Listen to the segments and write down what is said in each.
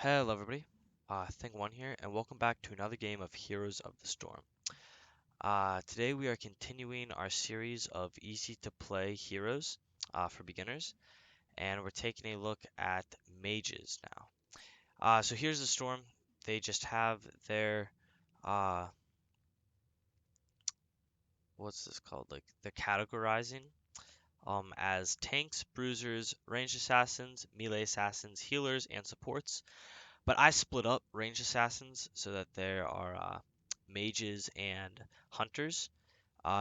Hello everybody, Thing1 here, and welcome back to another game of Heroes of the Storm. Today we are continuing our series of easy-to-play heroes for beginners, and we're taking a look at mages now. So here's the Storm. They just have their, uh, what's this called? Like, they're categorizing as tanks, bruisers, ranged assassins, melee assassins, healers, and supports. But I split up ranged assassins so that there are mages and hunters.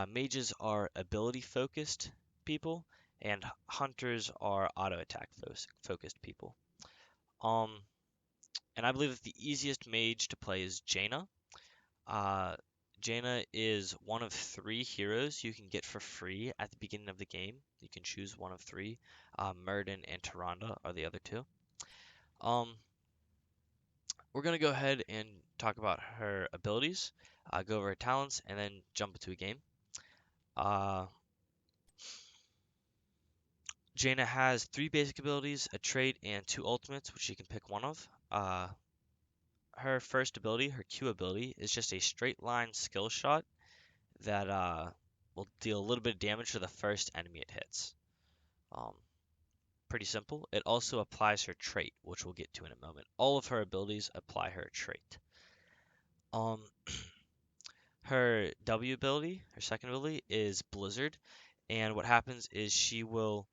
Mages are ability focused people, and hunters are auto attack focused people. Um, and I believe that the easiest mage to play is Jaina. Uh, Jaina is one of three heroes you can get for free at the beginning of the game. You can choose one of three. Murden and Tyrande are the other two. Um, we're going to go ahead and talk about her abilities, go over her talents, and then jump into a game. Uh, Jaina has three basic abilities, a trait, and two ultimates, which you can pick one of. Her first ability, her Q ability, is just a straight line skill shot that will deal a little bit of damage to the first enemy it hits. Um, Pretty simple. It also applies her trait, which we'll get to in a moment. All of her abilities apply her trait. Um, Her W ability, her second ability, is Blizzard, and what happens is she will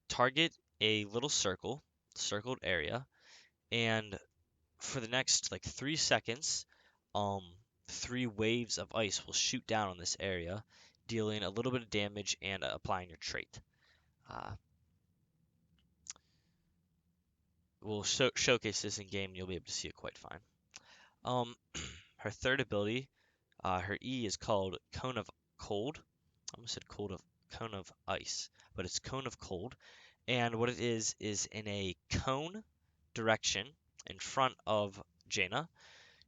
target a little circled area, and for the next like 3 seconds, um, three waves of ice will shoot down on this area, dealing a little bit of damage and applying your trait. Uh, we'll showcase this in game, and you'll be able to see it quite fine. Um, her third ability, her E is called Cone of Cold. I almost said cone of ice, but it's cone of cold. And what it is in a cone direction in front of Jaina.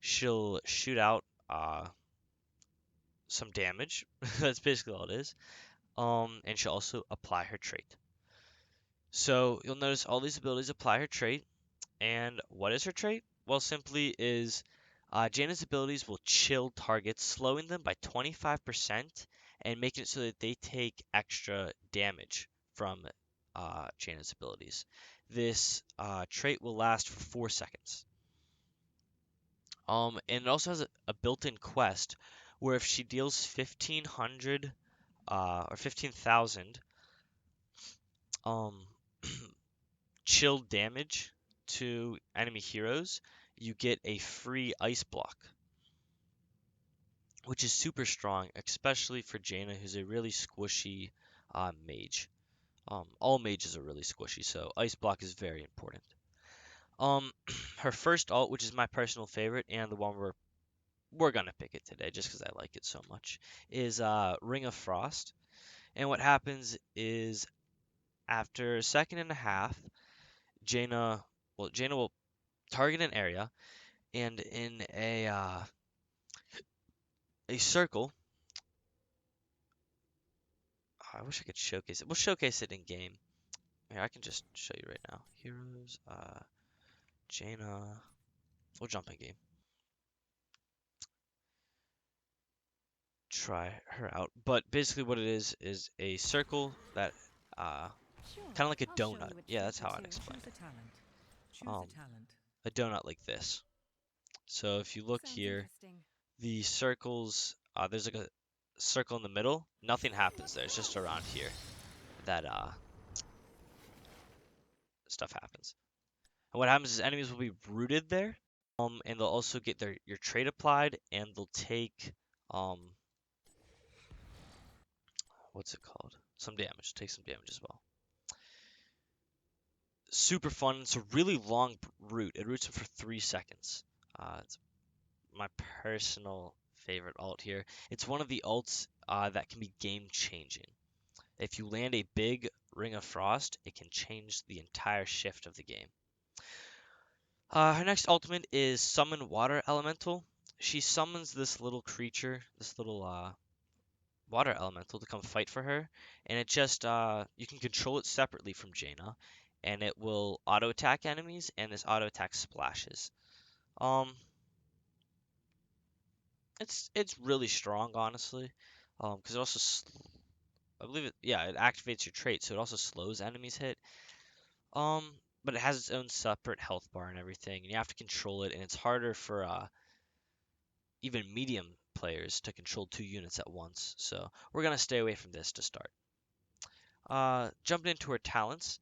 She'll shoot out some damage. That's basically all it is. And she'll also apply her trait. So you'll notice all these abilities apply her trait. And what is her trait? Well, simply is Jaina's abilities will chill targets, slowing them by 25% and making it so that they take extra damage from Jaina's abilities. This trait will last for 4 seconds. And it also has a built-in quest where if she deals 1,500 or 15,000 um, chilled damage to enemy heroes, you get a free ice block, which is super strong, especially for Jaina, who's a really squishy mage. All mages are really squishy, so ice block is very important. Her first ult, which is my personal favorite and the one we're gonna pick it today, just because I like it so much, is Ring of Frost. And what happens is after a second and a half, Jaina will target an area, and in a circle. I wish I could showcase it. We'll showcase it in game. Here, I can just show you right now. Heroes, Jaina. We'll jump in game. Try her out. But basically, what it is a circle that, kind of like a donut. Yeah, that's how I'd explain it. Um, a donut like this. So if you look here, the circles, there's like a circle in the middle. Nothing happens there. It's just around here that stuff happens. And what happens is enemies will be rooted there, and they'll also get your trait applied, and they'll take um, what's it called? Some damage. Take some damage as well. Super fun. It's a really long root. It roots them for 3 seconds. It's my personal favorite ult here. It's one of the ults that can be game changing. If you land a big Ring of Frost, it can change the entire shift of the game. Her next ultimate is Summon Water Elemental. She summons this little creature, this little water elemental to come fight for her, and it just you can control it separately from Jaina, and it will auto attack enemies, and this auto attack splashes. Um, it's really strong, honestly. Because it also I believe it, yeah, it activates your trait, so it also slows enemies hit. Um, but it has its own separate health bar and everything, and you have to control it, and it's harder for even medium players to control 2 units at once. So we're gonna stay away from this to start. Jumping into our talents.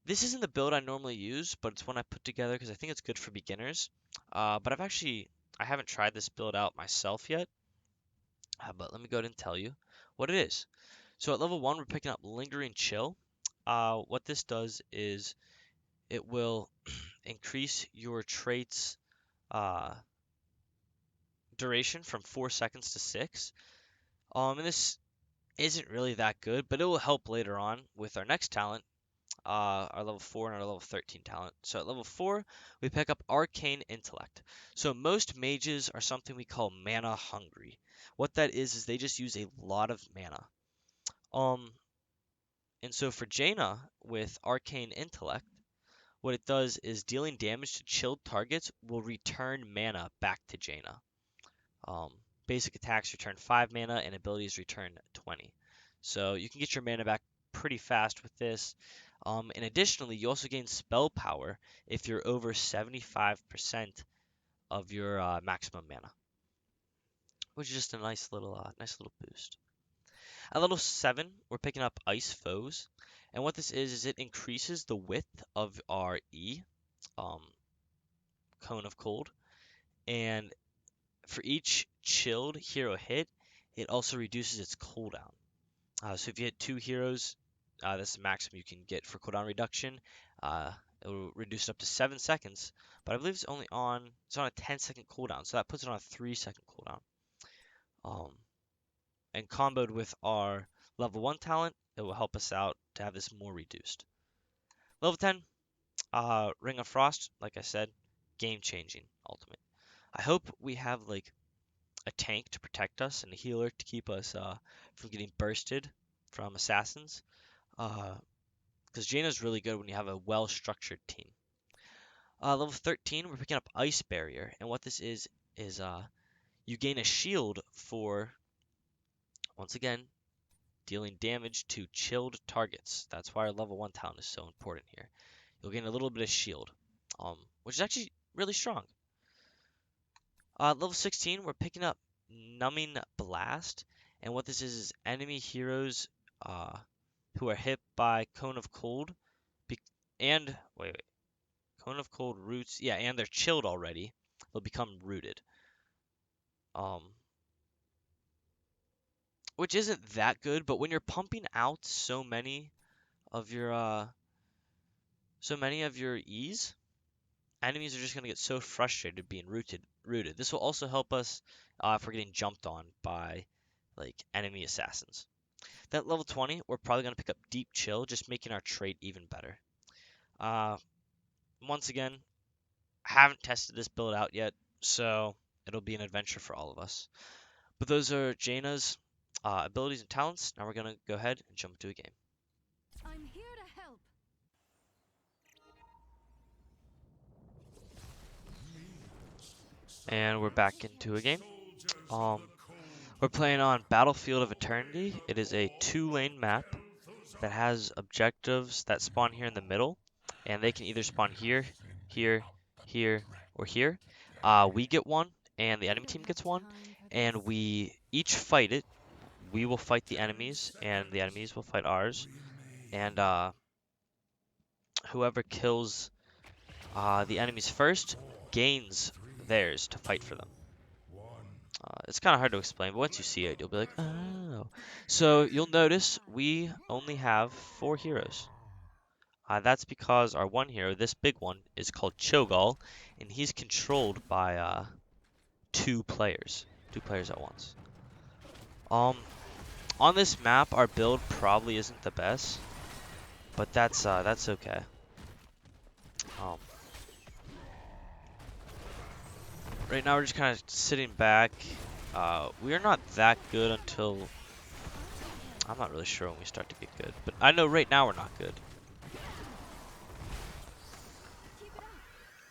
This isn't the build I normally use, but it's one I put together because I think it's good for beginners. But I haven't tried this build out myself yet. But let me go ahead and tell you what it is. So at level 1, we're picking up Lingering Chill. What this does is it will increase your trait's uh, duration from 4 seconds to 6. And this isn't really that good, but it will help later on with our next talent, our level 4 and our level 13 talent. So at level 4, we pick up Arcane Intellect. So most mages are something we call mana hungry. What that is they just use a lot of mana. Um, and so for Jaina with Arcane Intellect, what it does is dealing damage to chilled targets will return mana back to Jaina. Um, Basic attacks return 5 mana and abilities return 20. So you can get your mana back pretty fast with this. And additionally, you also gain spell power if you're over 75% of your maximum mana, which is just a nice little boost. At level 7, we're picking up Ice Foes, and what this is it increases the width of our E, um, Cone of Cold, and for each chilled hero hit, it also reduces its cooldown. So if you hit 2 heroes, that's the maximum you can get for cooldown reduction. It will reduce it up to 7 seconds, but I believe it's on a 10-second cooldown, so that puts it on a 3-second cooldown. Um, and comboed with our level 1 talent, it will help us out to have this more reduced. Level 10, Ring of Frost, like I said, game changing ultimate. I hope we have like a tank to protect us and a healer to keep us from getting bursted from assassins. Because Jaina's really good when you have a well-structured team. Level 13, we're picking up Ice Barrier, and what this is you gain a shield for, once again, dealing damage to chilled targets. That's why our level 1 talent is so important here. You'll gain a little bit of shield, which is actually really strong. Level 16, we're picking up Numbing Blast, and what this is enemy heroes who are hit by Cone of Cold, and wait, Cone of Cold roots, yeah, and they're chilled already, they'll become rooted. Which isn't that good, but when you're pumping out so many of your E's, enemies are just gonna get so frustrated being rooted. This will also help us if we're getting jumped on by like enemy assassins. Then at level 20, we're probably gonna pick up Deep Chill, just making our trait even better. Once again, I haven't tested this build out yet, so it'll be an adventure for all of us. But those are Jaina's abilities and talents. Now we're gonna go ahead and jump into a game. I'm here to help. And we're back into a game. We're playing on Battlefield of Eternity. It is a 2-lane map that has objectives that spawn here in the middle, and they can either spawn here, here, here, or here. We get one, and the enemy team gets one, and we each fight it. We will fight the enemies, and the enemies will fight ours. And whoever kills the enemies first gains theirs to fight for them. It's kind of hard to explain, but once you see it, you'll be like, oh. So you'll notice we only have 4 heroes. That's because our one hero, this big one, is called Cho'Gall, and he's controlled by 2 players at once. On this map, our build probably isn't the best, but that's okay. Right now we're just kind of sitting back. We are not that good until I'm not really sure when we start to get good, but I know right now we're not good.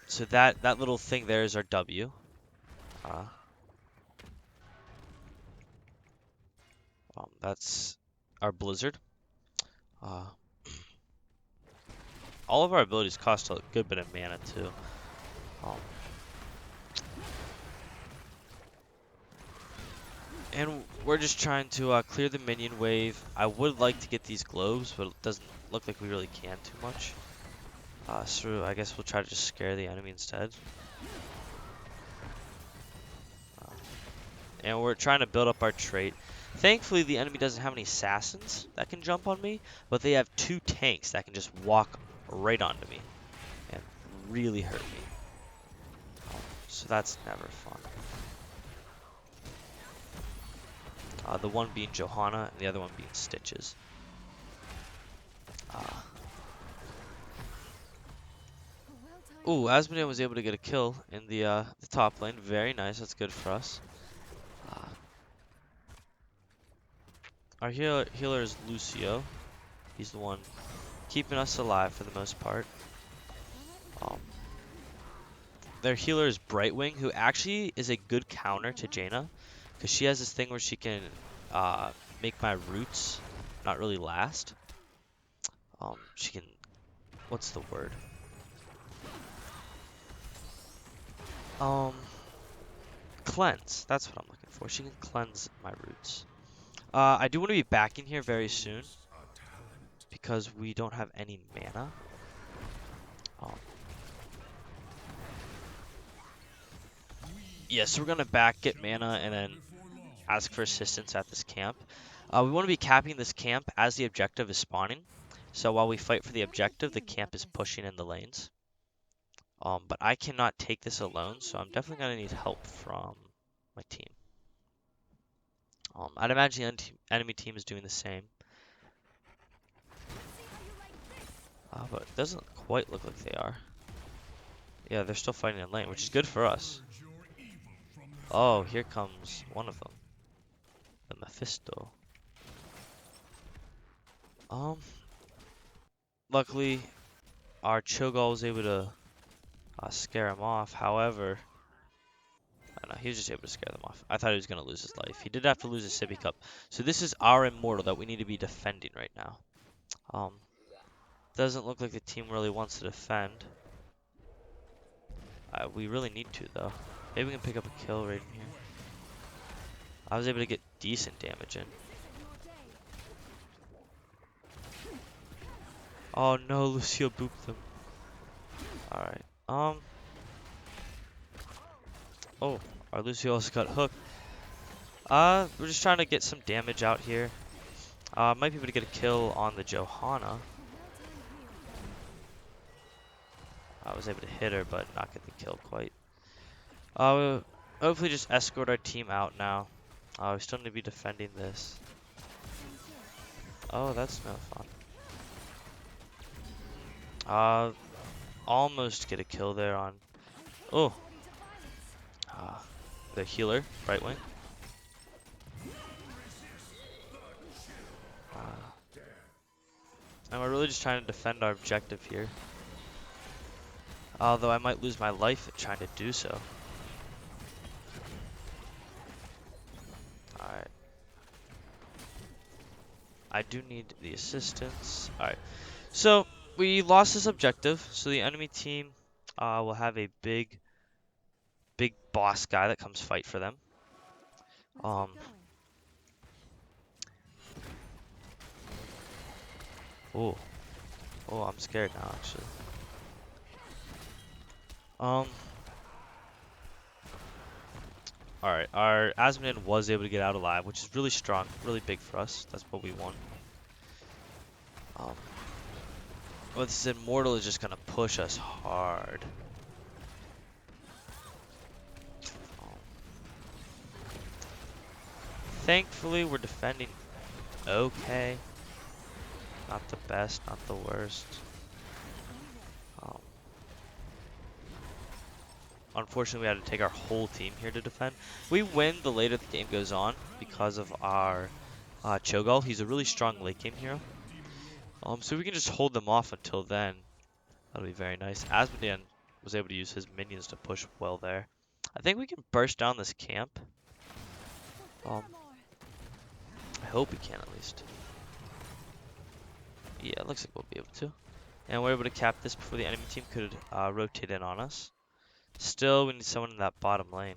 So that little thing there is our W. Uh, that's our Blizzard. Uh, all of our abilities cost a good bit of mana too. Um, and we're just trying to clear the minion wave. I would like to get these globes, but it doesn't look like we really can too much. So I guess we'll try to just scare the enemy instead. Uh, and we're trying to build up our trait. Thankfully, the enemy doesn't have any assassins that can jump on me, but they have 2 tanks that can just walk right onto me and really hurt me. So that's never fun. The one being Johanna and the other one being Stitches. Ooh, Asmodean was able to get a kill in the top lane. Very nice. That's good for us. Uh, our healer is Lucio. He's the one keeping us alive for the most part. Their healer is Brightwing, who actually is a good counter to Jaina, because she has this thing where she can make my roots not really last. She can, what's the word? Cleanse. That's what I'm looking for. She can cleanse my roots. I do want to be back in here very soon because we don't have any mana. So we're gonna get mana and then ask for assistance at this camp. We want to be capping this camp as the objective is spawning. So while we fight for the objective, the camp is pushing in the lanes. But I cannot take this alone, so I'm definitely gonna need help from my team. I'd imagine the enemy team is doing the same. But it doesn't quite look like they are. Yeah, they're still fighting in lane, which is good for us. Oh, here comes one of them. The Mephisto. Luckily, our Cho'Gall was able to scare him off. However, I don't know, he was just able to scare them off. I thought he was going to lose his life. He did have to lose his Sippy Cup. So this is our Immortal that we need to be defending right now. Doesn't look like the team really wants to defend. We really need to, though. Maybe we can pick up a kill right in here. I was able to get decent damage in. Oh no, Lucio booped them. Alright. Oh, our Lucio also got hooked. We're just trying to get some damage out here. Might be able to get a kill on the Johanna. I was able to hit her, but not get the kill quite. We'll hopefully just escort our team out now. We still need to be defending this. Oh, that's no fun. Almost get a kill there on... Oh! The healer, Brightwing. And we're really just trying to defend our objective here. Although I might lose my life trying to do so. Alright. I do need the assistance. Alright. So, we lost this objective. So the enemy team will have a big boss guy that comes fight for them. Oh, I'm scared now, actually. Alright, our Asmodean was able to get out alive, which is really strong, really big for us. That's what we want. But this Immortal is just gonna push us hard. Thankfully, we're defending okay. Not the best, not the worst. Unfortunately, we had to take our whole team here to defend. We win the later the game goes on because of our Cho'Gall. He's a really strong late game hero. So we can just hold them off until then. That'll be very nice. Asmodean was able to use his minions to push well there. I think we can burst down this camp. I hope we can at least. Yeah, it looks like we'll be able to. And we're able to cap this before the enemy team could rotate in on us. Still, we need someone in that bottom lane.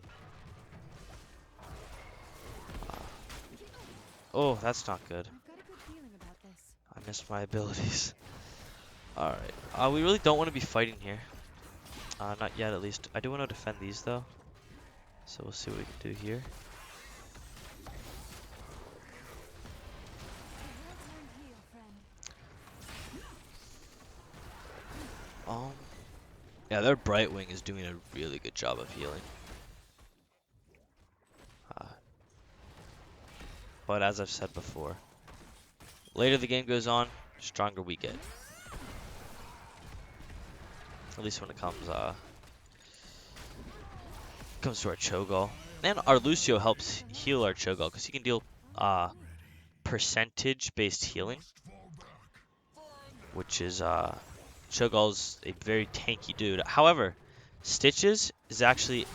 Oh, that's not good. I missed my abilities. Alright. We really don't want to be fighting here. Not yet, at least. I do want to defend these, though. So we'll see what we can do here. Yeah, their Brightwing is doing a really good job of healing. But as I've said before, later the game goes on, stronger we get. At least when it comes to our Cho'Gall. And our Lucio helps heal our Cho'Gall because he can deal percentage-based healing, which is Cho'Gall's a very tanky dude. However, Stitches is actually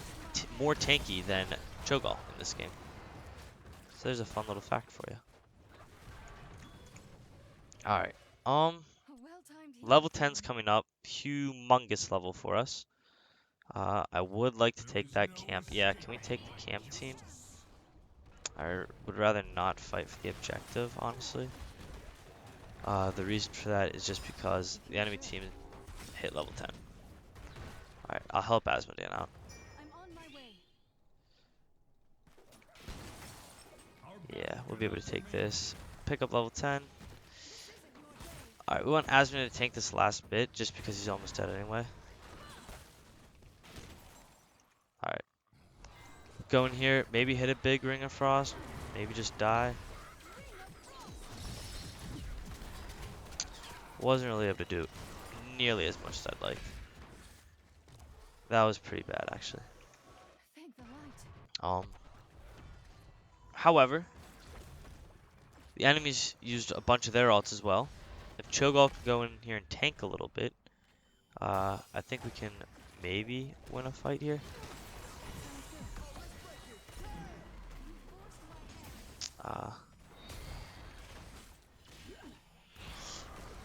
more tanky than Cho'Gall in this game. So there's a fun little fact for you. Alright. Level 10's coming up. Humongous level for us. I would like to take that camp. Yeah, can we take the camp team? I would rather not fight for the objective, honestly. The reason for that is just because the enemy team hit level 10. Alright, I'll help Asmodean out. Yeah, we'll be able to take this. Pick up level 10. Alright, we want Asmodean to tank this last bit just because he's almost dead anyway. Alright. Go in here, maybe hit a big Ring of Frost, maybe just die. Wasn't really able to do nearly as much as I'd like. That was pretty bad, actually. However, the enemies used a bunch of their ults as well. If Cho'Gall can go in here and tank a little bit, I think we can maybe win a fight here.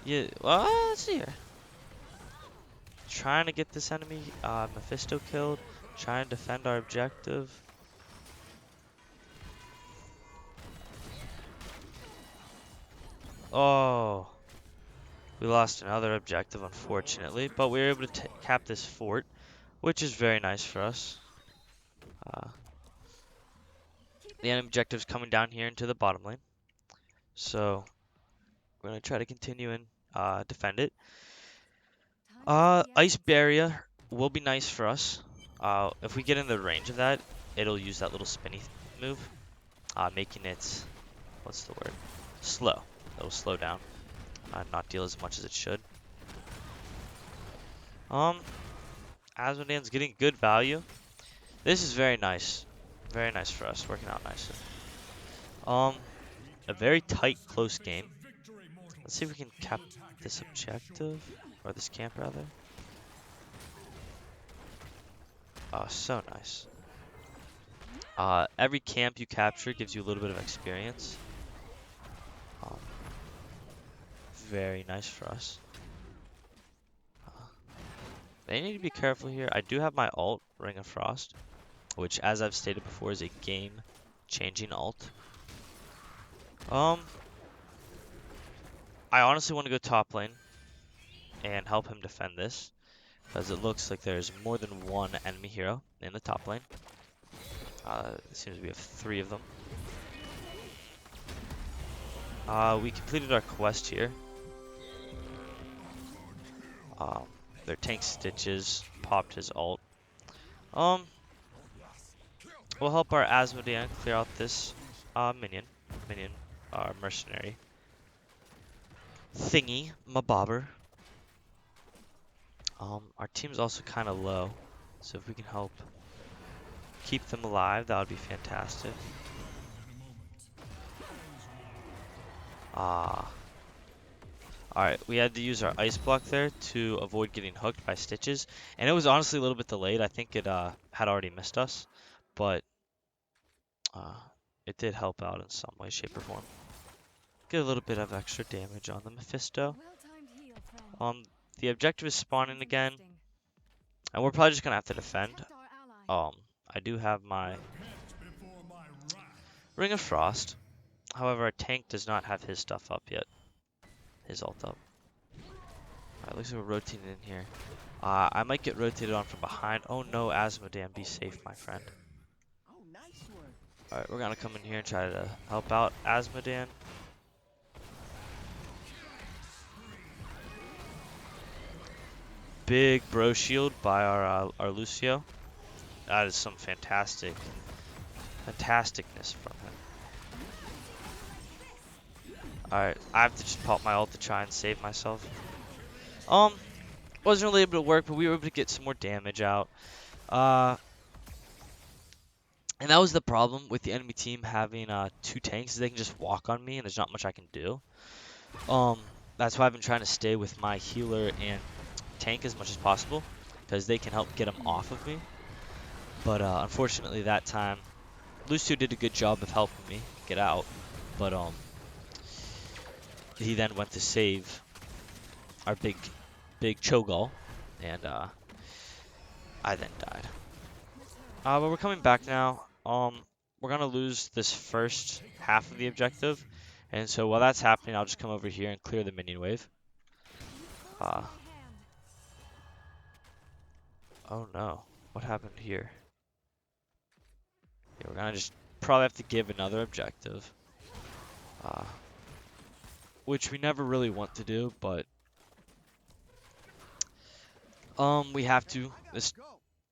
Yeah, well, let's see here. Trying to get this enemy Mephisto killed. Trying to defend our objective. Oh. We lost another objective, unfortunately. But we were able to cap this fort, which is very nice for us. The enemy objective's coming down here into the bottom lane. So, we're going to try to continue and defend it. Ice Barrier will be nice for us. If we get in the range of that, it'll use that little spinny move, making it, what's the word? Slow. It'll slow down, not deal as much as it should. Asmodean's getting good value. This is very nice for us, working out nicely. A very tight, close game. Let's see if we can cap this objective, or this camp rather. Oh, so nice. Every camp you capture gives you a little bit of experience. Very nice for us. They need to be careful here. I do have my ult, Ring of Frost, which, as I've stated before, is a game-changing ult. I honestly want to go top lane and help him defend this, because it looks like there's more than one enemy hero in the top lane. It seems we have 3 of them. We completed our quest here. Their tank Stitches popped his ult. We'll help our Asmodean clear out this minion, mercenary thingy, mabobber. Our team's also kind of low, so if we can help keep them alive, that would be fantastic. Alright, we had to use our ice block there to avoid getting hooked by stitches. And it was honestly a little bit delayed. I think it had already missed us. But uh, it did help out in some way, shape, or form. Get a little bit of extra damage on the Mephisto. Well-timed heal, friend. The objective is spawning Sounds again. interesting. And we're probably just gonna have to defend. Protect our ally. I do have my Ring of Frost. However, our tank does not have his stuff up yet. His ult up. Alright, looks like we're rotating in here. I might get rotated on from behind. Oh no, Asmodan, be safe, my friend. Alright, we're gonna come in here and try to help out Asmodan. Big bro shield by our Lucio. That is some fantasticness from him. Alright, I have to just pop my ult to try and save myself. Wasn't really able to work, but we were able to get some more damage out. And that was the problem with the enemy team having two tanks, is they can just walk on me and there's not much I can do. That's why I've been trying to stay with my healer and tank as much as possible, because they can help get them off of me. But unfortunately that time, Lucio did a good job of helping me get out, but he then went to save our big Cho'Gall, and I then died. But we're coming back now. We're gonna lose this first half of the objective, and so while that's happening, I'll just come over here and clear the minion wave. Oh no, what happened here? Yeah, we're gonna just probably have to give another objective, which we never really want to do, but we have to this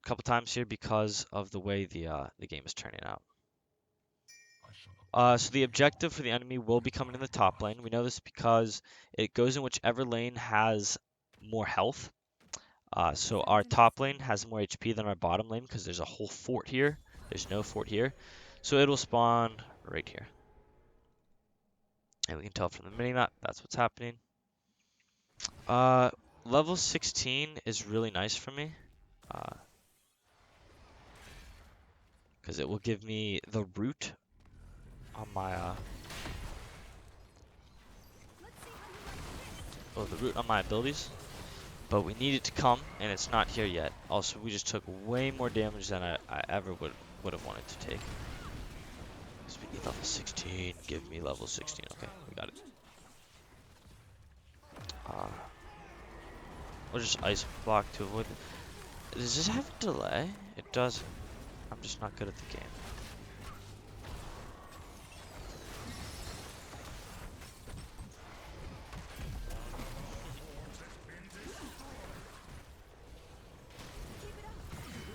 couple times here because of the way the game is turning out. So the objective for the enemy will be coming in the top lane. We know this because it goes in whichever lane has more health. So our top lane has more HP than our bottom lane because there's a whole fort here. There's no fort here. So it'll spawn right here. And we can tell from the minimap that's what's happening. Level 16 is really nice for me. Because it will give me the root on my the root on my abilities. But we need it to come, and it's not here yet. Also, we just took way more damage than I ever would have wanted to take. So we need level 16. Give me level 16. Okay, we got it. We'll just ice block to avoid. Does this have a delay? It doesn't. I'm just not good at the game.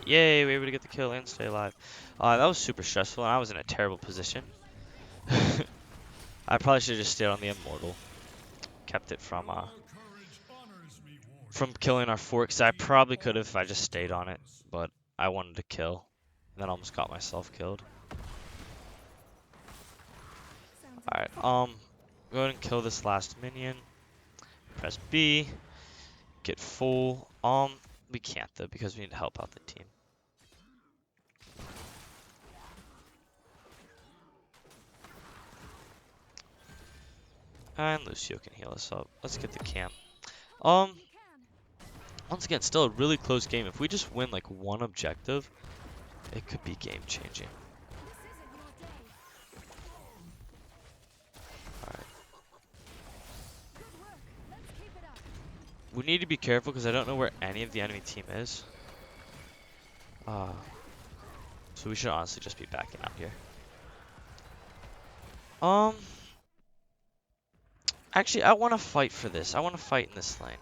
Yay, we were able to get the kill and stay alive. That was super stressful, and I was in a terrible position. I probably should have just stayed on the Immortal. Kept it from killing our fort, because I probably could have if I just stayed on it, but I wanted to kill, and then almost got myself killed. Alright, go ahead and kill this last minion. Press B. Get full. We can't though, because we need to help out the team. And Lucio can heal us up. Let's get the camp. Once again, still a really close game. If we just win like one objective, it could be game changing. Alright. We need to be careful because I don't know where any of the enemy team is. So we should honestly just be backing out here. Actually, I want to fight for this. I want to fight in this lane.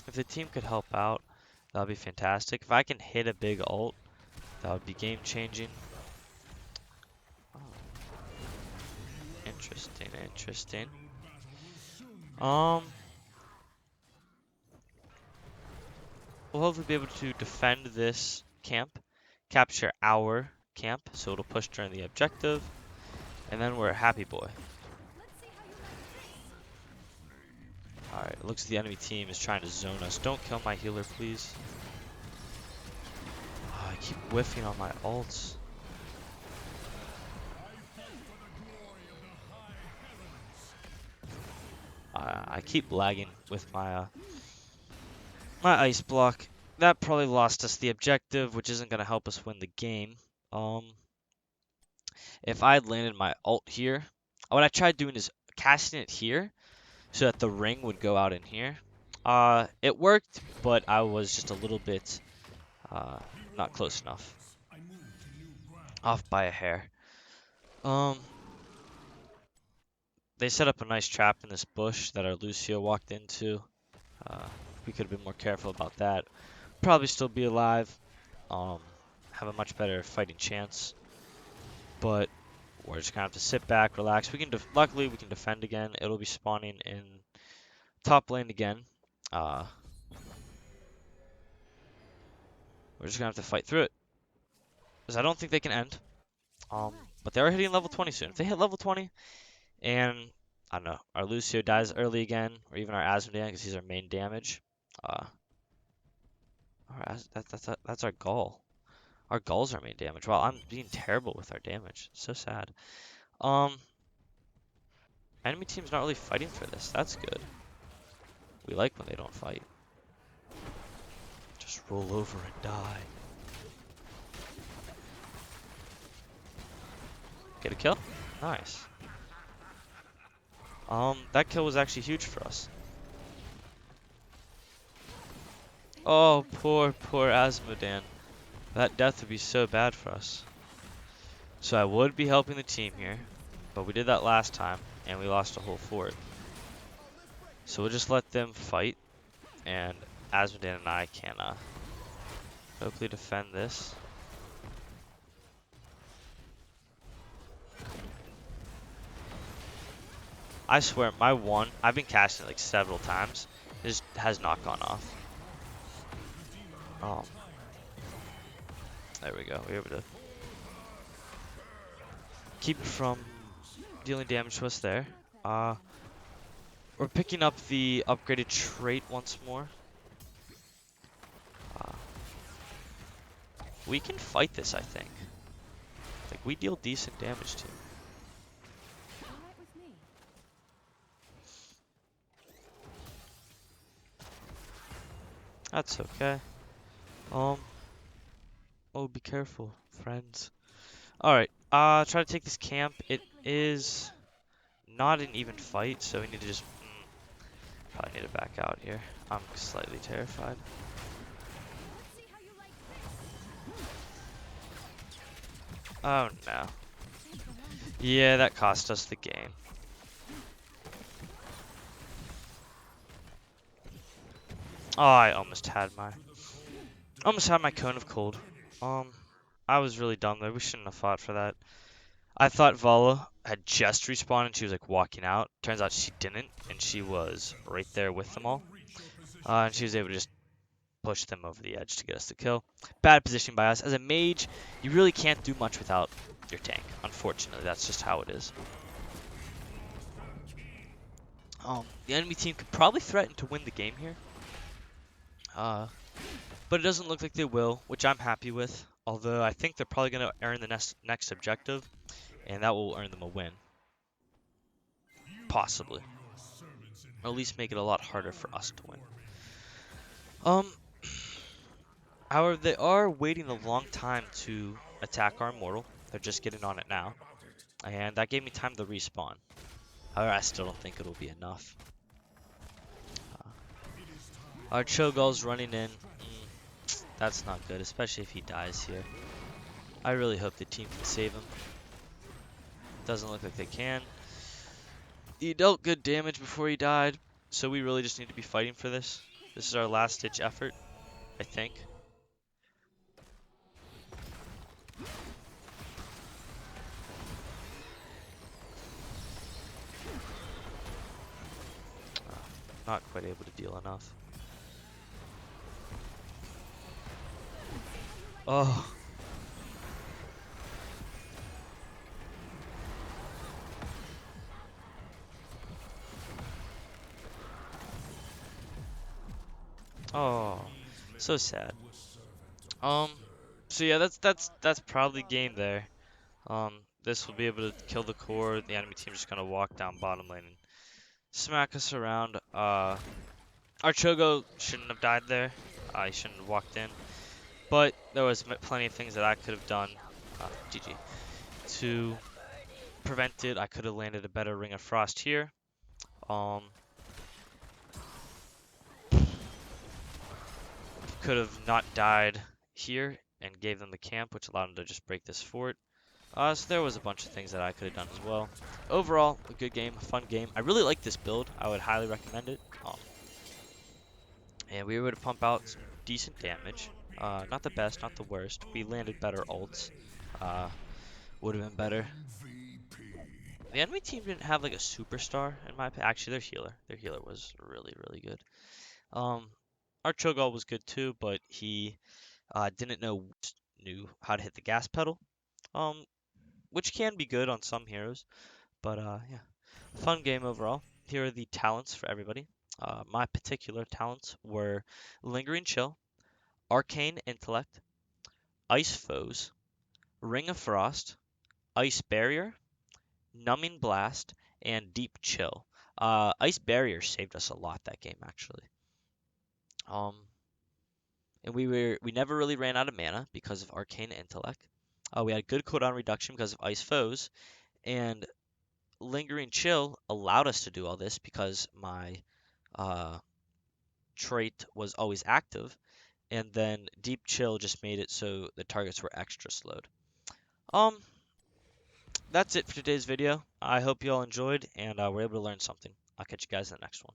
If the team could help out, that would be fantastic. If I can hit a big ult, that would be game changing. Oh. Interesting, interesting. We'll hopefully be able to defend this camp, capture our camp, so it'll push during the objective, and then we're a happy boy. Alright, it looks like the enemy team is trying to zone us. Don't kill my healer, please. Oh, I keep whiffing on my ults. I keep lagging with my my ice block. That probably lost us the objective, which isn't going to help us win the game. If I had landed my ult here, what I tried doing is casting it here so that the ring would go out in here. It worked, but I was just a little bit not close enough. Off by a hair. They set up a nice trap in this bush that our Lucio walked into. We could have been more careful about that. Probably still be alive. Have a much better fighting chance. But we're just gonna have to sit back, relax. We can luckily we can defend again. It'll be spawning in top lane again. We're just gonna have to fight through it. Because I don't think they can end. But they are hitting level 20 soon. If they hit level 20 and I don't know, our Lucio dies early again, or even our Asmodean because he's our main damage. That's our Gull. Our Gull's our main damage. Wow, I'm being terrible with our damage. So sad. Enemy team's not really fighting for this. That's good. We like when they don't fight. Just roll over and die. Get a kill? Nice. That kill was actually huge for us. Oh, poor Asmodean. That death would be so bad for us. So I would be helping the team here, but we did that last time, and we lost a whole fort. So we'll just let them fight, and Asmodean and I can hopefully defend this. I swear, my one, I've been casting it like several times, it has not gone off. Oh. There we go. We were able to keep it from dealing damage to us there. We're picking up the upgraded trait once more. We can fight this, I think. Like, we deal decent damage too. That's okay. Oh, be careful, friends. Alright, try to take this camp. It is not an even fight, so we need to just probably need to back out here. I'm slightly terrified. Oh no. Yeah, that cost us the game. Oh, I almost had my cone of cold. I was really dumb there. We shouldn't have fought for that. I thought Vala had just respawned and she was like walking out. Turns out she didn't, and she was right there with them all. And she was able to just push them over the edge to get us the kill. Bad position by us. As a mage, you really can't do much without your tank. Unfortunately, that's just how it is. The enemy team could probably threaten to win the game here. But it doesn't look like they will, which I'm happy with. Although I think they're probably going to earn the next objective, and that will earn them a win. Possibly. Or at least make it a lot harder for us to win. However, they are waiting a long time to attack our immortal. They're just getting on it now. And that gave me time to respawn. However, I still don't think it'll be enough. Our Cho'Gall's running in. That's not good, especially if he dies here. I really hope the team can save him. Doesn't look like they can. He dealt good damage before he died, so we really just need to be fighting for this. This is our last ditch effort, I think. Not quite able to deal enough. Oh. So sad. Um, so yeah, that's probably game there. This will be able to kill the core. The enemy team just gonna walk down bottom lane and smack us around. Our Chogo shouldn't have died there. He shouldn't have walked in. But there was plenty of things that I could have done, GG, to prevent it. I could have landed a better Ring of Frost here. Um, could have not died here and gave them the camp, which allowed them to just break this fort. So there was a bunch of things that I could have done as well. Overall, a good game, a fun game. I really like this build. I would highly recommend it. And we were able to pump out some decent damage. Not the best, not the worst. We landed better ults. Uh, would have been better. The enemy team didn't have like a superstar in my opinion. Actually, their healer was really, really good. Um, our Cho'Gall was good too, but he didn't knew how to hit the gas pedal. Um, which can be good on some heroes, but yeah, fun game overall. Here are the talents for everybody. My particular talents were Lingering Chill, Arcane Intellect, Ice Foes, Ring of Frost, Ice Barrier, Numbing Blast, and Deep Chill. Ice Barrier saved us a lot that game actually. Um, and we never really ran out of mana because of Arcane Intellect. We had good cooldown reduction because of Ice Foes, and Lingering Chill allowed us to do all this because my uh, trait was always active, and then Deep Chill just made it so the targets were extra slowed. Um, that's it for today's video. I hope you all enjoyed and were able to learn something. I'll catch you guys in the next one.